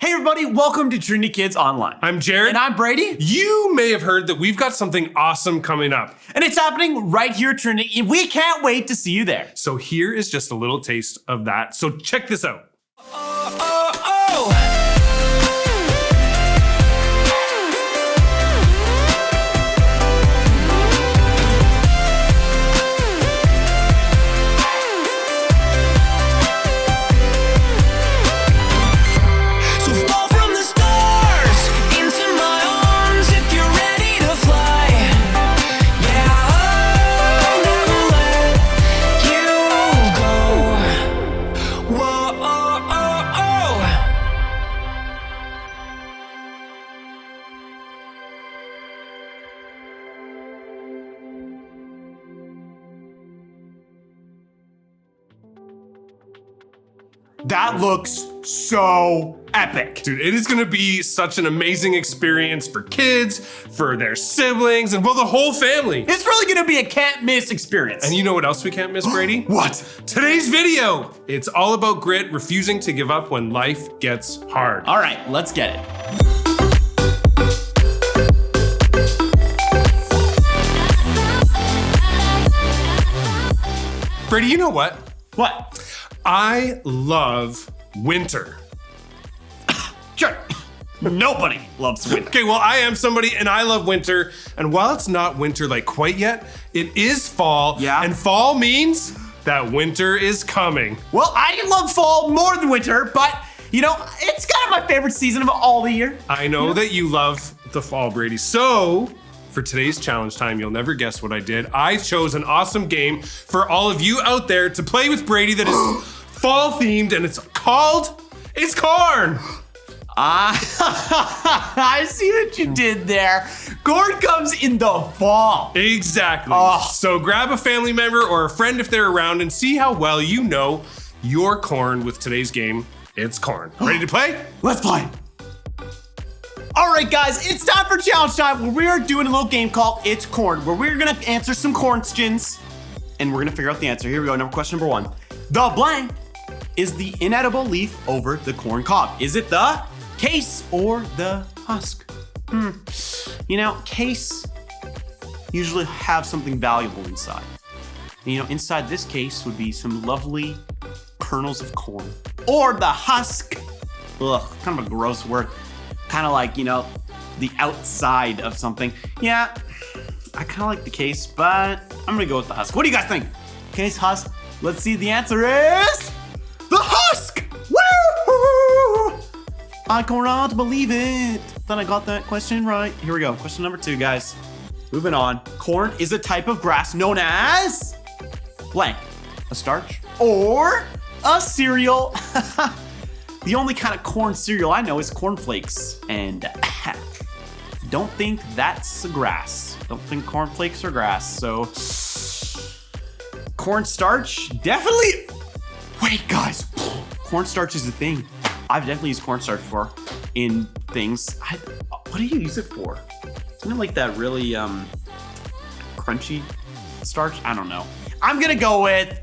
Hey everybody, welcome to Trinity Kids Online. I'm Jared. And I'm Brady. You may have heard that we've got something awesome coming up. And it's happening right here at Trinity. We can't wait to see you there. So here is just a little taste of that. So check this out. That looks so epic. Dude, it is gonna be such an amazing experience for kids, for their siblings, and well, the whole family. It's really gonna be a can't miss experience. And you know what else we can't miss, Brady? What? Today's video. It's all about grit, refusing to give up when life gets hard. All right, let's get it. Brady, you know what? What? I love winter. Sure. Nobody loves winter. Okay, well, I am somebody and I love winter. And while it's not winter like quite yet, it is fall. Yeah. And fall means that winter is coming. Well, I love fall more than winter, but you know, it's kind of my favorite season of all the year. I know that you love the fall, Brady. So for today's challenge time, you'll never guess what I did. I chose an awesome game for all of you out there to play with Brady that is fall themed, and it's corn. I see what you did there. Corn comes in the fall. Exactly. Oh. So grab a family member or a friend if they're around and see how well you know your corn with today's game. It's corn. Ready to play? Let's play. All right, guys, it's time for challenge time where we are doing a little game called It's Corn, where we're gonna answer some questions and we're gonna figure out the answer. Here we go, question number one. The blank is the inedible leaf over the corn cob. Is it the case or the husk? You know, case usually have something valuable inside. And, you know, inside this case would be some lovely kernels of corn. Or the husk, ugh, kind of a gross word. Kind of like, you know, the outside of something. Yeah, I kind of like the case, but I'm gonna go with the husk. What do you guys think? Case, husk? Let's see, the answer is the husk! Woo! I cannot believe it that I got that question right. Here we go, question number two, guys. Moving on. Corn is a type of grass known as blank, a starch or a cereal. The only kind of corn cereal I know is cornflakes, and don't think that's a grass. Don't think cornflakes are grass, so cornstarch, definitely. Wait, guys, cornstarch is a thing. I've definitely used cornstarch before in things. What do you use it for? Isn't it like that really crunchy starch? I don't know. I'm gonna go with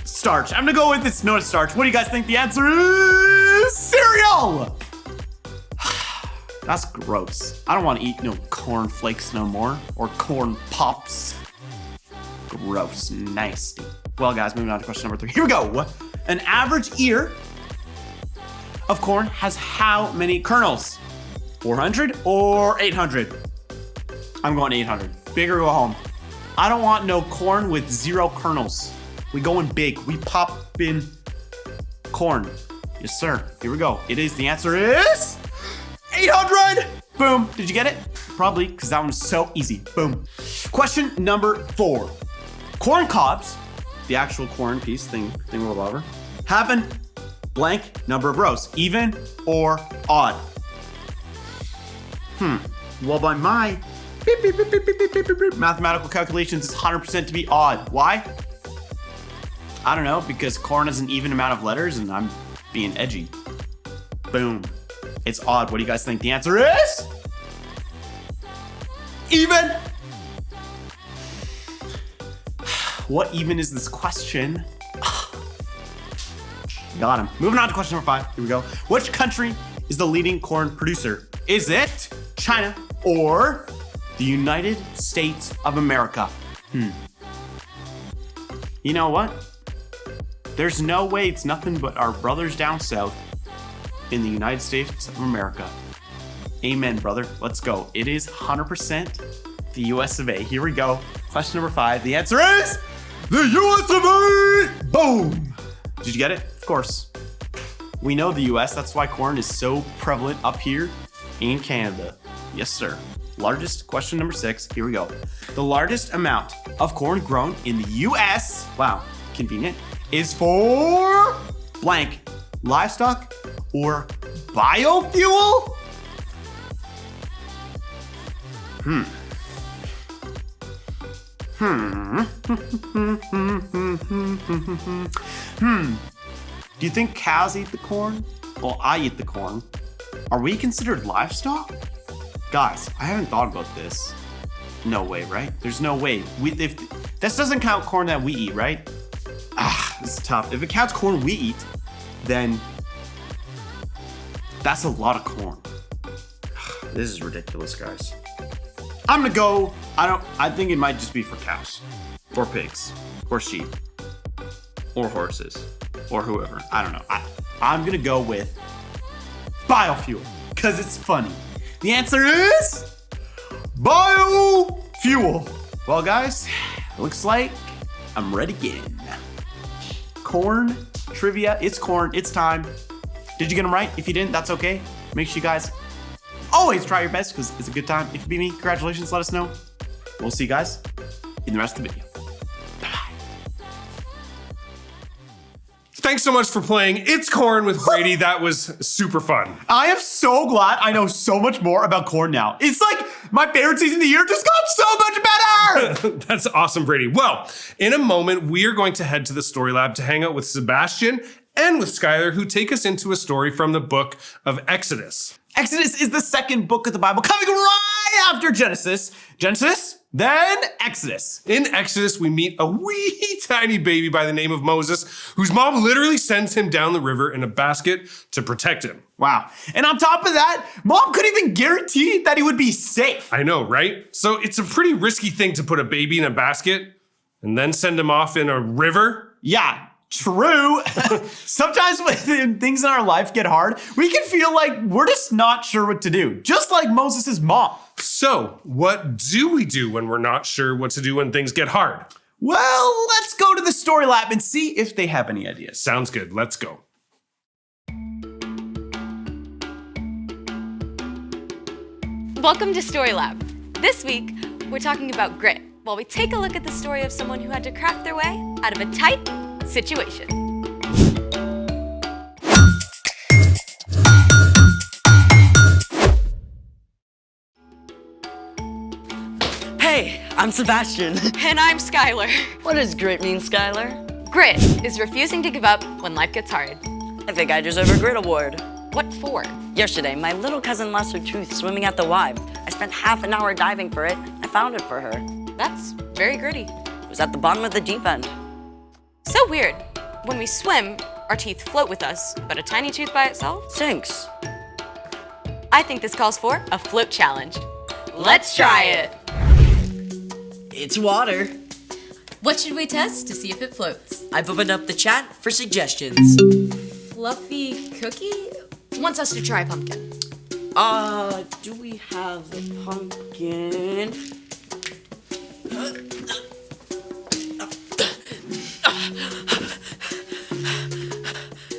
starch. I'm gonna go with this. No, it's starch. What do you guys think the answer is? Cereal! That's gross. I don't want to eat no corn flakes no more. Or corn pops. Gross. Nasty. Well, guys, moving on to question number three. Here we go. An average ear of corn has how many kernels? 400 or 800? I'm going 800. Big or go home. I don't want no corn with 0 kernels. We going big. We pop in corn. Yes, sir. Here we go. It is. The answer is 800. Boom. Did you get it? Probably, because that one's so easy. Boom. Question number 4. Corn cobs, the actual corn piece thing over, have an blank number of rows, even or odd. Well, by my mathematical calculations, it's 100% to be odd. Why? I don't know, because corn has an even amount of letters and I'm being edgy. Boom. It's odd. What do you guys think the answer is? Even. What even is this question? Got him. Moving on to question number 5. Here we go. Which country is the leading corn producer? Is it China or the United States of America? You know what? There's no way it's nothing but our brothers down south in the United States of America. Amen, brother. Let's go. It is 100% the US of A. Here we go. Question number 5. The answer is the US of A. Boom. Did you get it? Of course. We know the US. That's why corn is so prevalent up here in Canada. Yes, sir. Largest, question number 6. Here we go. The largest amount of corn grown in the US, wow, convenient, is for blank, livestock or biofuel? Do you think cows eat the corn? Well, I eat the corn. Are we considered livestock? Guys, I haven't thought about this. No way, right? There's no way. If this doesn't count corn that we eat, right? This is tough. If it counts corn we eat, then that's a lot of corn. This is ridiculous, guys. I'm gonna go, I think it might just be for cows, or pigs, or sheep, or horses, or whoever. I don't know. I'm gonna go with biofuel, because it's funny. The answer is biofuel. Well, guys, looks like I'm ready again. Corn trivia, it's corn, it's time. Did you get them right? If you didn't, that's okay. Make sure you guys always try your best because it's a good time. If you beat me, congratulations, let us know. We'll see you guys in the rest of the video. Thanks so much for playing It's Corn with Brady. That was super fun. I am so glad I know so much more about corn now. It's like my favorite season of the year just got so much better. That's awesome, Brady. Well, in a moment, we are going to head to the Story Lab to hang out with Sebastian and with Skylar, who take us into a story from the book of Exodus. Exodus is the second book of the Bible, coming right after Genesis. Genesis, then Exodus. In Exodus, we meet a wee tiny baby by the name of Moses, whose mom literally sends him down the river in a basket to protect him. Wow. And on top of that, mom couldn't even guarantee that he would be safe. I know, right? So it's a pretty risky thing to put a baby in a basket and then send him off in a river. Yeah. True. Sometimes when things in our life get hard, we can feel like we're just not sure what to do, just like Moses' mom. So, what do we do when we're not sure what to do when things get hard? Well, let's go to the Story Lab and see if they have any ideas. Sounds good. Let's go. Welcome to Story Lab. This week, we're talking about grit, while we take a look at the story of someone who had to craft their way out of a tight situation. Hey, I'm Sebastian. And I'm Skylar. What does grit mean, Skylar? Grit is refusing to give up when life gets hard. I think I deserve a grit award. What for? Yesterday, my little cousin lost her tooth swimming at the Y. I spent half an hour diving for it. I found it for her. That's very gritty. It was at the bottom of the deep end. So weird. When we swim, our teeth float with us, but a tiny tooth by itself sinks. I think this calls for a float challenge. Let's try it. It's water. What should we test to see if it floats? I've opened up the chat for suggestions. Fluffy cookie wants us to try pumpkin. Do we have a pumpkin?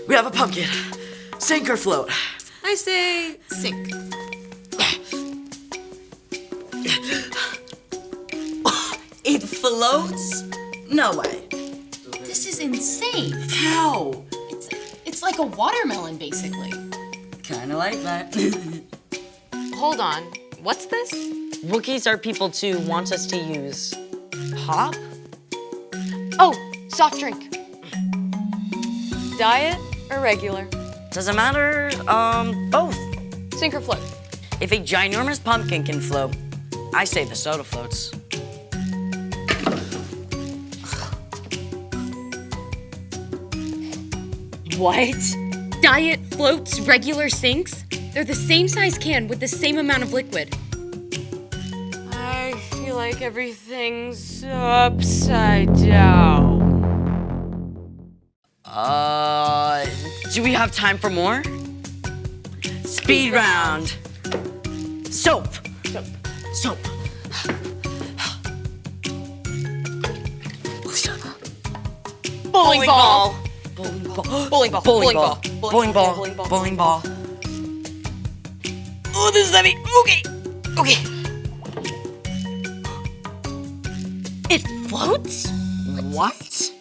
We have a pumpkin. Sink or float? I say sink. It floats? No way. This is insane. How? It's like a watermelon, basically. Kinda like that. Hold on. What's this? Wookiees are people too want us to use pop? Oh, soft drink. Diet or regular? Doesn't matter, both. Sink or float? If a ginormous pumpkin can float, I say the soda floats. What? Diet floats, regular sinks. They're the same size can with the same amount of liquid. I feel like everything's upside down. Do we have time for more? Speed round. Soap. Soap. Bowling ball. Bowling ball. Bowling ball. Bowling Bowling ball. ball. Bowling ball. Bowling ball. Oh, this is heavy. Okay. Okay. It floats? What?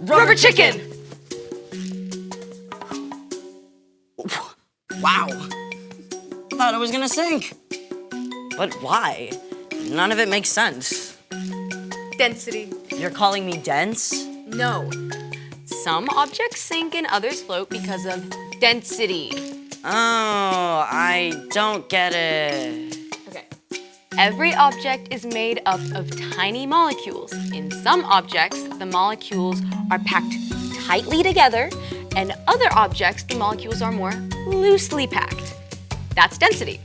Rubber chicken. Wow. Thought it was gonna sink. But why? None of it makes sense. Density. You're calling me dense? No. Some objects sink and others float because of density. Oh, I don't get it. Okay. Every object is made up of tiny molecules. In some objects, the molecules are packed tightly together, and other objects, the molecules are more loosely packed. That's density.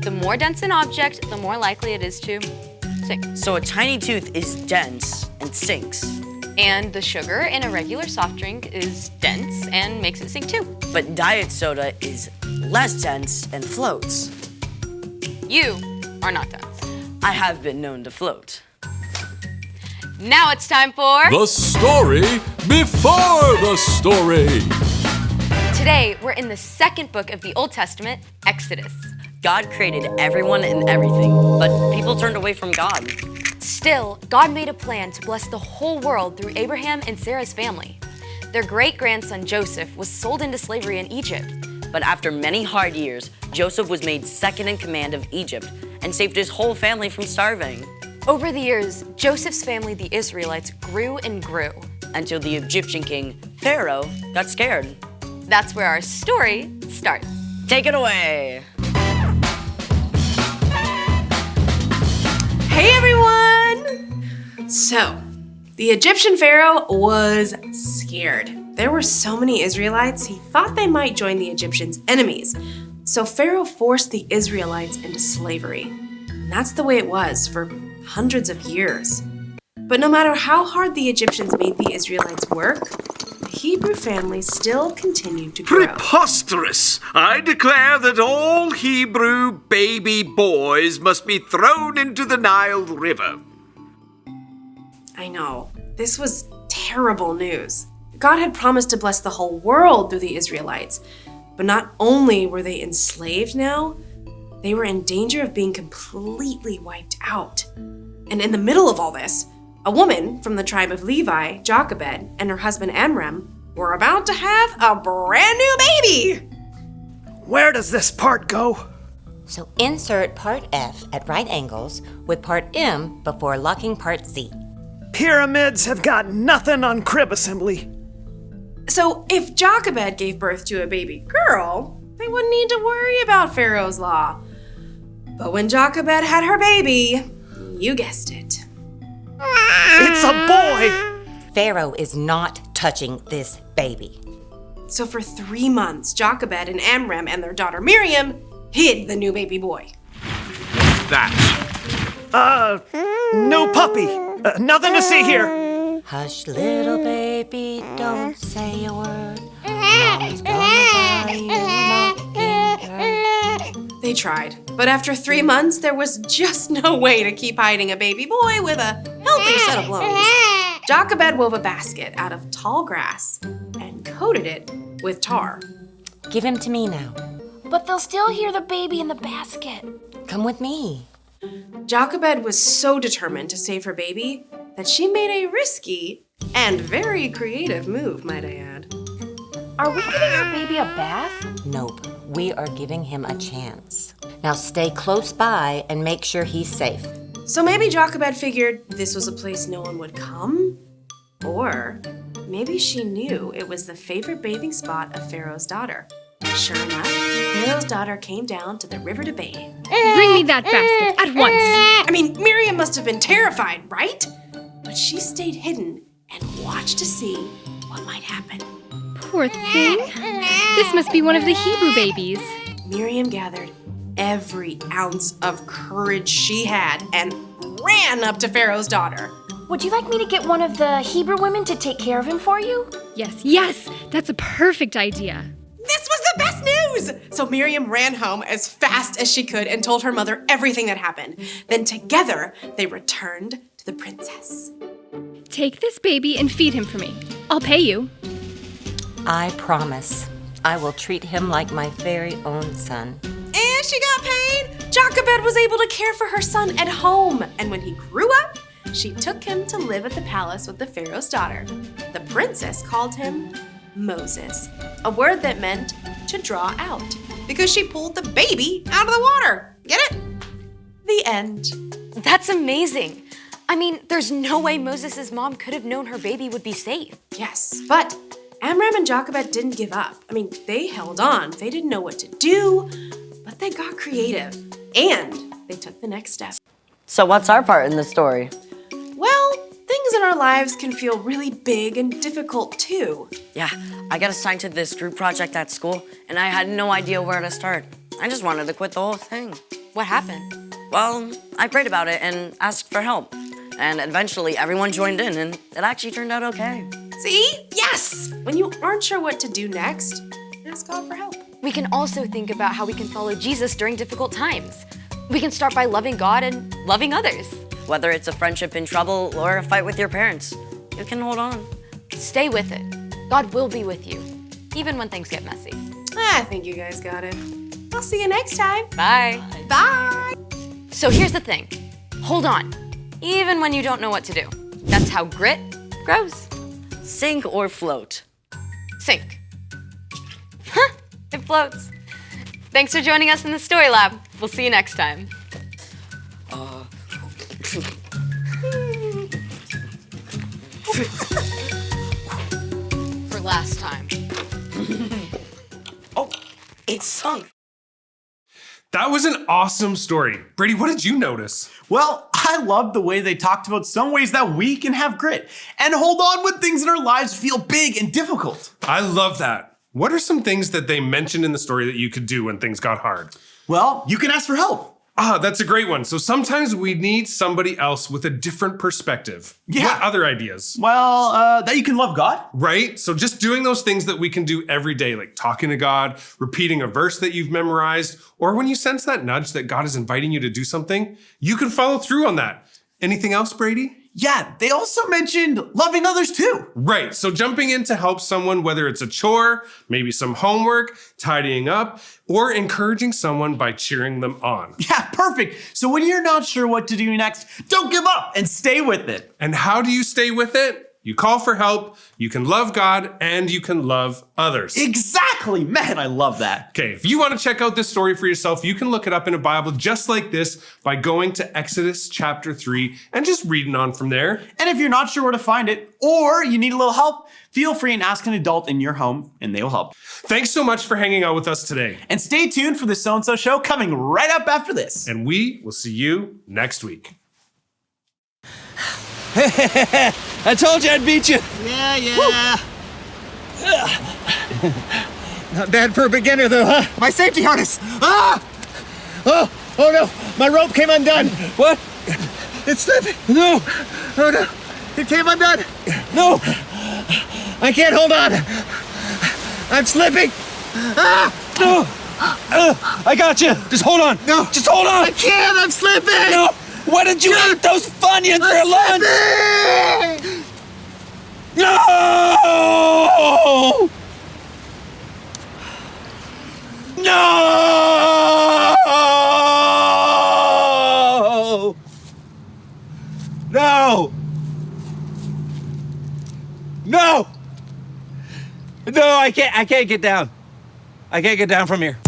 The more dense an object, the more likely it is to sink. So a tiny tooth is dense and sinks, And the sugar in a regular soft drink is dense and makes it sink too. but diet soda is less dense and floats. You are not dense. I have been known to float. Now it's time for... The story before the story. Today, we're in the second book of the Old Testament, Exodus. God created everyone and everything, but people turned away from God. Still, God made a plan to bless the whole world through Abraham and Sarah's family. Their great-grandson Joseph was sold into slavery in Egypt. But after many hard years, Joseph was made second in command of Egypt and saved his whole family from starving. Over the years, Joseph's family, the Israelites, grew and grew. Until the Egyptian king, Pharaoh, got scared. That's where our story starts. Take it away. Hey everyone! So, the Egyptian pharaoh was scared. There were so many Israelites, he thought they might join the Egyptians' enemies. So Pharaoh forced the Israelites into slavery. And that's the way it was for hundreds of years. But no matter how hard the Egyptians made the Israelites work, the Hebrew family still continued to grow. Preposterous! I declare that all Hebrew baby boys must be thrown into the Nile River. I know, this was terrible news. God had promised to bless the whole world through the Israelites, but not only were they enslaved now, they were in danger of being completely wiped out. And in the middle of all this, a woman from the tribe of Levi, Jochebed, and her husband Amram were about to have a brand new baby. Where does this part go? So insert part F at right angles with part M before locking part Z. Pyramids have got nothing on crib assembly. So if Jochebed gave birth to a baby girl, they wouldn't need to worry about Pharaoh's law. But when Jochebed had her baby, you guessed it. It's a boy! Pharaoh is not touching this baby. So for 3 months, Jochebed and Amram and their daughter Miriam hid the new baby boy. That. No puppy. Nothing to see here. Hush, little baby, don't say a word. Mom's gonna buy you a mockingbird. They tried, but after 3 months, there was just no way to keep hiding a baby boy with a healthy set of lungs. Jochebed wove a basket out of tall grass and coated it with tar. Give him to me now. But they'll still hear the baby in the basket. Come with me. Jochebed was so determined to save her baby that she made a risky and very creative move, might I add. Are we giving our baby a bath? Nope, we are giving him a chance. Now stay close by and make sure he's safe. So maybe Jochebed figured this was a place no one would come? Or maybe she knew it was the favorite bathing spot of Pharaoh's daughter. Sure enough, Pharaoh's daughter came down to the river to bathe. Bring me that basket at once. I mean, Miriam must have been terrified, right? But she stayed hidden and watched to see what might happen. Poor thing. This must be one of the Hebrew babies. Miriam gathered every ounce of courage she had and ran up to Pharaoh's daughter. Would you like me to get one of the Hebrew women to take care of him for you? Yes, that's a perfect idea. This was the best news! So Miriam ran home as fast as she could and told her mother everything that happened. Then together, they returned to the princess. Take this baby and feed him for me. I'll pay you. I promise. I will treat him like my very own son. And she got paid! Jochebed was able to care for her son at home. And when he grew up, she took him to live at the palace with the Pharaoh's daughter. The princess called him Moses, a word that meant to draw out, because she pulled the baby out of the water. Get it? The end. That's amazing. I mean, there's no way Moses' mom could have known her baby would be safe. Yes, but Amram and Jochebed didn't give up. I mean, they held on. They didn't know what to do, but they got creative, and they took the next step. So what's our part in the story? Well, things in our lives can feel really big and difficult too. Yeah, I got assigned to this group project at school, and I had no idea where to start. I just wanted to quit the whole thing. What happened? Well, I prayed about it and asked for help. And eventually everyone joined in, and it actually turned out okay. See? Yes! When you aren't sure what to do next, ask God for help. We can also think about how we can follow Jesus during difficult times. We can start by loving God and loving others. Whether it's a friendship in trouble or a fight with your parents, you can hold on. Stay with it. God will be with you, even when things get messy. I think you guys got it. I'll see you next time. Bye. Bye. So here's the thing. Hold on, even when you don't know what to do. That's how grit grows. Sink or float? Sink. Huh, it floats. Thanks for joining us in the Story Lab. We'll see you next time. For last time. Oh, it sunk. That was an awesome story. Brady, what did you notice? Well, I loved the way they talked about some ways that we can have grit and hold on when things in our lives feel big and difficult. I love that. What are some things that they mentioned in the story that you could do when things got hard? Well, you can ask for help. That's a great one. So sometimes we need somebody else with a different perspective. Yeah. What other ideas? Well, that you can love God. Right? So just doing those things that we can do every day, like talking to God, repeating a verse that you've memorized, or when you sense that nudge that God is inviting you to do something, you can follow through on that. Anything else, Brady? Yeah, they also mentioned loving others too. Right, so jumping in to help someone, whether it's a chore, maybe some homework, tidying up, or encouraging someone by cheering them on. Yeah, perfect. So when you're not sure what to do next, don't give up and stay with it. And how do you stay with it? You call for help, you can love God, and you can love others. Exactly, man, I love that. Okay, if you want to check out this story for yourself, you can look it up in a Bible just like this by going to Exodus chapter 3 and just reading on from there. And if you're not sure where to find it, or you need a little help, feel free and ask an adult in your home and they will help. Thanks so much for hanging out with us today. And stay tuned for the So-and-So Show coming right up after this. And we will see you next week. I told you I'd beat you. Yeah. Not bad for a beginner, though, huh? My safety harness. Ah! Oh no, my rope came undone. What? It's slipping. No. Oh no, it came undone. No. I can't hold on. I'm slipping. Ah! No. I got you. Just hold on. No. Just hold on. I can't. I'm slipping. No. Why did you eat those Funyuns for lunch? Slipping! No! No! No! No! No, I can't get down. I can't get down from here.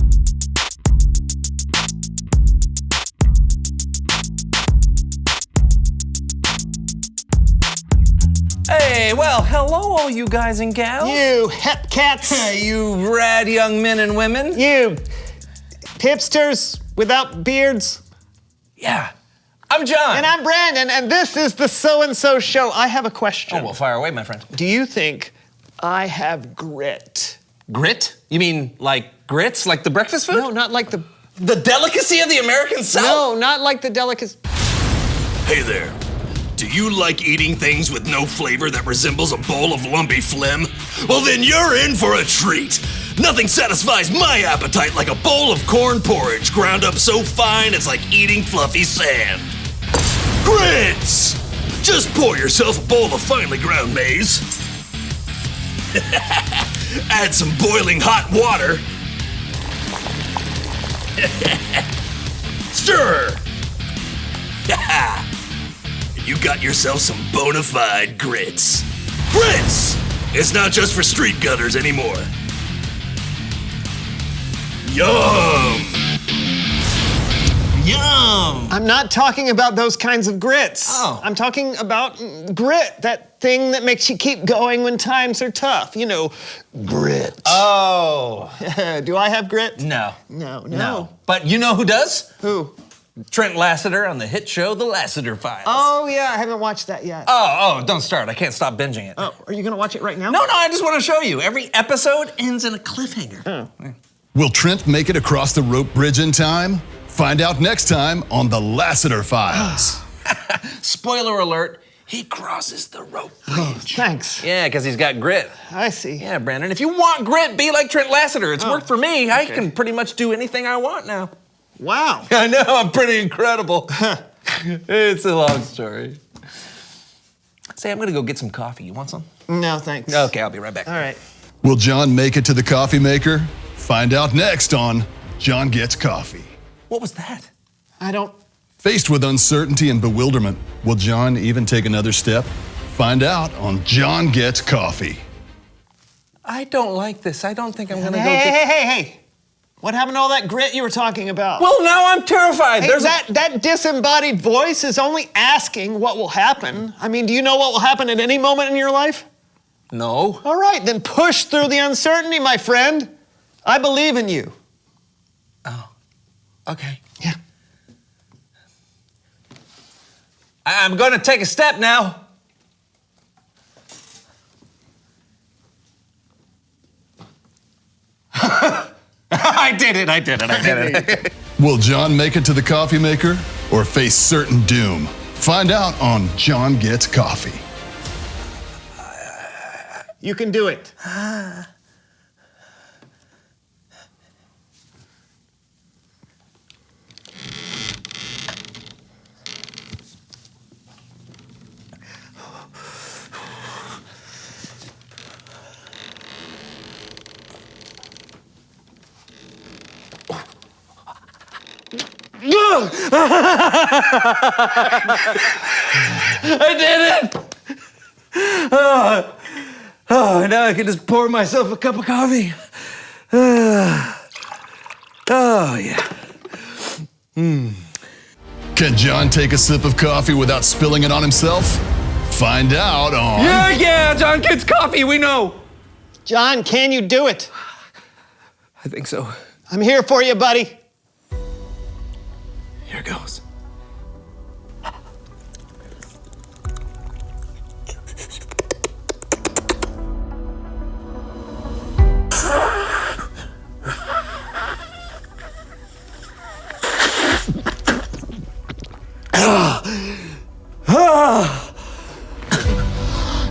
Hey, well, hello, all you guys and gals. You hep cats. You rad young men and women. You hipsters without beards. Yeah, I'm John. And I'm Brandon, and this is the So-and-So Show. I have a question. Oh, well, fire away, my friend. Do you think I have grit. Grit? You mean like grits, like the breakfast food? No, not like the delicacy of the American South? No, not like the delicacy. Hey there. Do you like eating things with no flavor that resembles a bowl of lumpy phlegm? Well, then you're in for a treat. Nothing satisfies my appetite like a bowl of corn porridge ground up so fine it's like eating fluffy sand. Grits! Just pour yourself a bowl of finely ground maize. Add some boiling hot water. Stir! And you got yourself some bona fide grits. Grits! It's not just for street gutters anymore. Yum! Yum! I'm not talking about those kinds of grits. Oh. I'm talking about grit, that thing that makes you keep going when times are tough. You know, grit. Oh. Do I have grit? No. No. But you know who does? Who? Trent Lassiter on the hit show The Lassiter Files. Oh, yeah, I haven't watched that yet. Oh, don't start. I can't stop binging it. Oh, are you gonna watch it right now? No, I just want to show you. Every episode ends in a cliffhanger. Oh. Will Trent make it across the rope bridge in time? Find out next time on The Lassiter Files. Spoiler alert, he crosses the rope bridge. Oh, thanks. Yeah, because he's got grit. I see. Yeah, Brandon, if you want grit, be like Trent Lassiter. It's worked for me. I can pretty much do anything I want now. Wow. I know, I'm pretty incredible. It's a long story. Say, I'm gonna go get some coffee. You want some? No, thanks. Okay, I'll be right back. All right. Will John make it to the coffee maker? Find out next on John Gets Coffee. What was that? I don't... Faced with uncertainty and bewilderment, will John even take another step? Find out on John Gets Coffee. I don't like this. I don't think I'm gonna go Hey. What happened to all that grit you were talking about? Well, now I'm terrified. Hey, that disembodied voice is only asking what will happen. I mean, do you know what will happen at any moment in your life? No. All right, then push through the uncertainty, my friend. I believe in you. Oh, okay. Yeah. I'm gonna take a step now. I did it. Will John make it to the coffee maker or face certain doom? Find out on John Gets Coffee. You can do it. I did it! Oh, now I can just pour myself a cup of coffee. Oh, yeah. Can John take a sip of coffee without spilling it on himself? Find out on... Yeah, John Gets Coffee, we know. John, can you do it? I think so. I'm here for you, buddy. Here goes.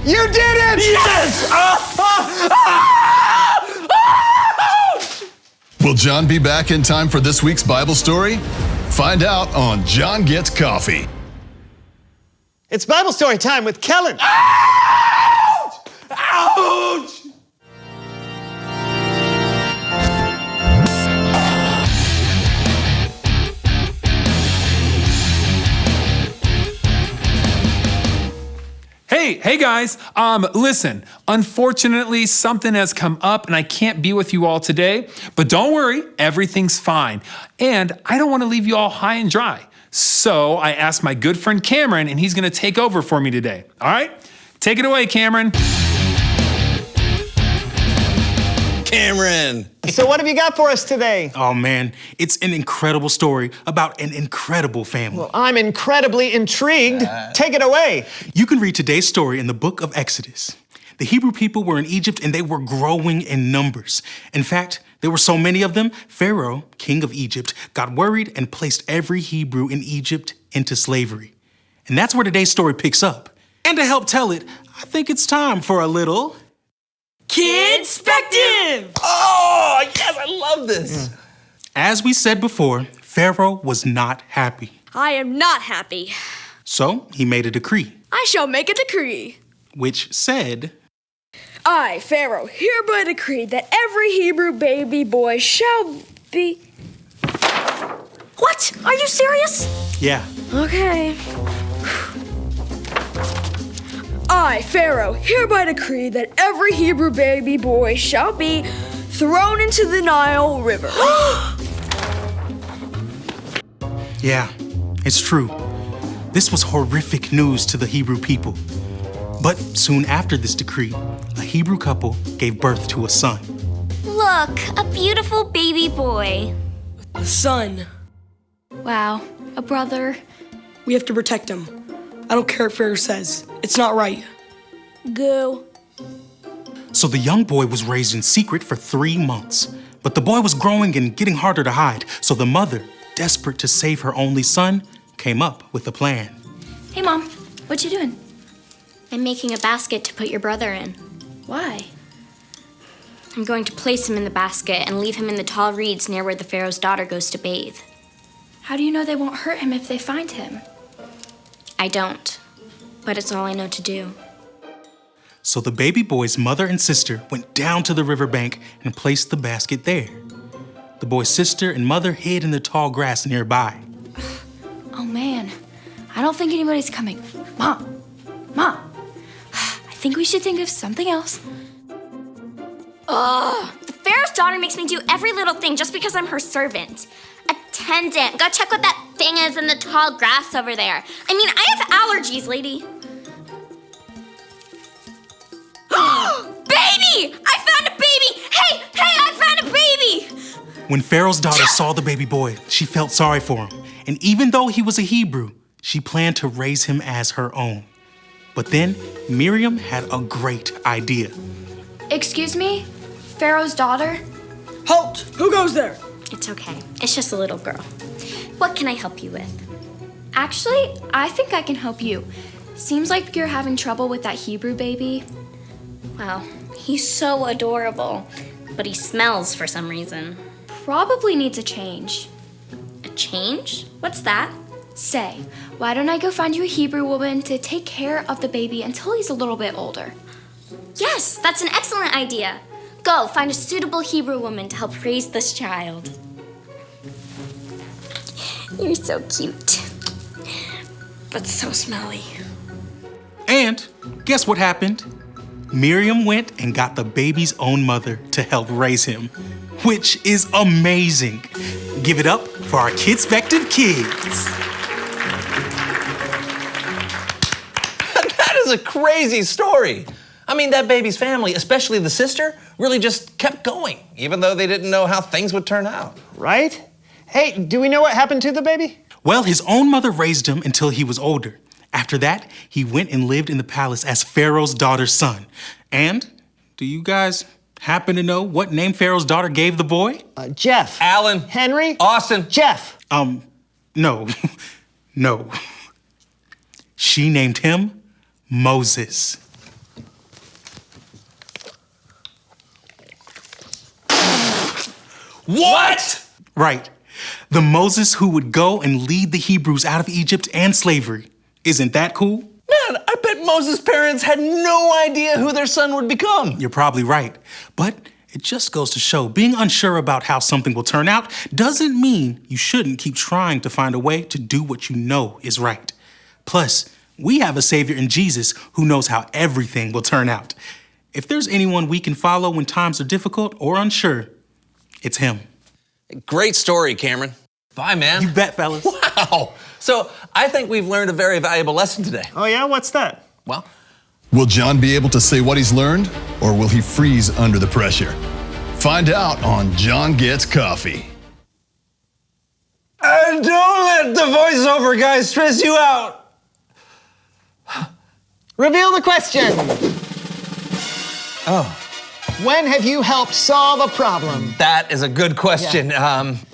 You did it! Yes! Will John be back in time for this week's Bible story? Find out on John Gets Coffee. It's Bible story time with Kellen. Ouch! Ouch! Hey guys, listen, unfortunately something has come up and I can't be with you all today, but don't worry, everything's fine. And I don't want to leave you all high and dry. So I asked my good friend Cameron and he's gonna take over for me today. All right, take it away, Cameron. Cameron. So what have you got for us today? Oh man, it's an incredible story about an incredible family. Well, I'm incredibly intrigued. Take it away. You can read today's story in the book of Exodus. The Hebrew people were in Egypt and they were growing in numbers. In fact, there were so many of them, Pharaoh, king of Egypt, got worried and placed every Hebrew in Egypt into slavery. And that's where today's story picks up. And to help tell it, I think it's time for a little Kidspective! Oh, yes, I love this. As we said before, Pharaoh was not happy. I am not happy. So he made a decree, I shall make a decree. which said, I, Pharaoh, hereby decree that every Hebrew baby boy shall be... What? Are you serious? yeah, Okay. I, Pharaoh, hereby decree that every Hebrew baby boy shall be thrown into the Nile River. yeah, it's true. This was horrific news to the Hebrew people. But soon after this decree, a Hebrew couple gave birth to a son. Look, a beautiful baby boy. A son. Wow, a brother. We have to protect him. I don't care what Pharaoh says. It's not right. Go. So the young boy was raised in secret for 3 months. But the boy was growing and getting harder to hide. So the mother, desperate to save her only son, came up with a plan. Hey, Mom, what you doing? I'm making a basket to put your brother in. Why? I'm going to place him in the basket and leave him in the tall reeds near where the Pharaoh's daughter goes to bathe. How do you know they won't hurt him if they find him? I don't, but it's all I know to do. So the baby boy's mother and sister went down to the riverbank and placed the basket there. The boy's sister and mother hid in the tall grass nearby. Oh man, I don't think anybody's coming. Mom, I think we should think of something else. Ugh, the Pharaoh's daughter makes me do every little thing just because I'm her servant. Attendant, go check what that thing is in the tall grass over there. I mean, I have allergies, lady. Baby! I found a baby! Hey, I found a baby! When Pharaoh's daughter saw the baby boy, she felt sorry for him. And even though he was a Hebrew, she planned to raise him as her own. But then Miriam had a great idea. Excuse me? Pharaoh's daughter? Halt! Who goes there? It's okay. It's just a little girl. What can I help you with? Actually, I think I can help you. Seems like you're having trouble with that Hebrew baby. Well, he's so adorable, but he smells for some reason. Probably needs a change. A change? What's that? Say, why don't I go find you a Hebrew woman to take care of the baby until he's a little bit older? Yes, that's an excellent idea. Go, find a suitable Hebrew woman to help raise this child. You're so cute. But so smelly. And guess what happened? Miriam went and got the baby's own mother to help raise him, which is amazing. Give it up for our Kidspective kids. That is a crazy story. I mean, that baby's family, especially the sister, really just kept going, even though they didn't know how things would turn out. Right? Hey, do we know what happened to the baby? Well, his own mother raised him until he was older. After that, he went and lived in the palace as Pharaoh's daughter's son. And do you guys happen to know what name Pharaoh's daughter gave the boy? Jeff. Alan. Henry. Austin. Jeff. No. No. She named him Moses. What? Right. The Moses who would go and lead the Hebrews out of Egypt and slavery. Isn't that cool? Man, I bet Moses' parents had no idea who their son would become. You're probably right. But it just goes to show being unsure about how something will turn out doesn't mean you shouldn't keep trying to find a way to do what you know is right. Plus, we have a Savior in Jesus who knows how everything will turn out. If there's anyone we can follow when times are difficult or unsure, it's him. Great story, Cameron. Bye, man. You bet, fellas. Wow. So I think we've learned a very valuable lesson today. Oh yeah, what's that? Well, will John be able to say what he's learned, or will he freeze under the pressure? Find out on John Gets Coffee. Don't let the voiceover guys stress you out. Reveal the question. Oh. When have you helped solve a problem? That is a good question.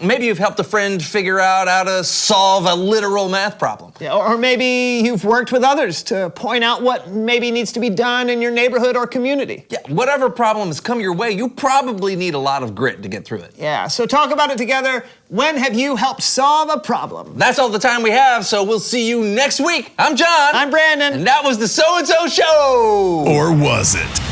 Maybe you've helped a friend figure out how to solve a literal math problem. Yeah, or maybe you've worked with others to point out what maybe needs to be done in your neighborhood or community. Yeah, whatever problem has come your way, you probably need a lot of grit to get through it. Yeah, so talk about it together. When have you helped solve a problem? That's all the time we have, so we'll see you next week. I'm John. I'm Brandon. And that was the So-and-so Show. Or was it?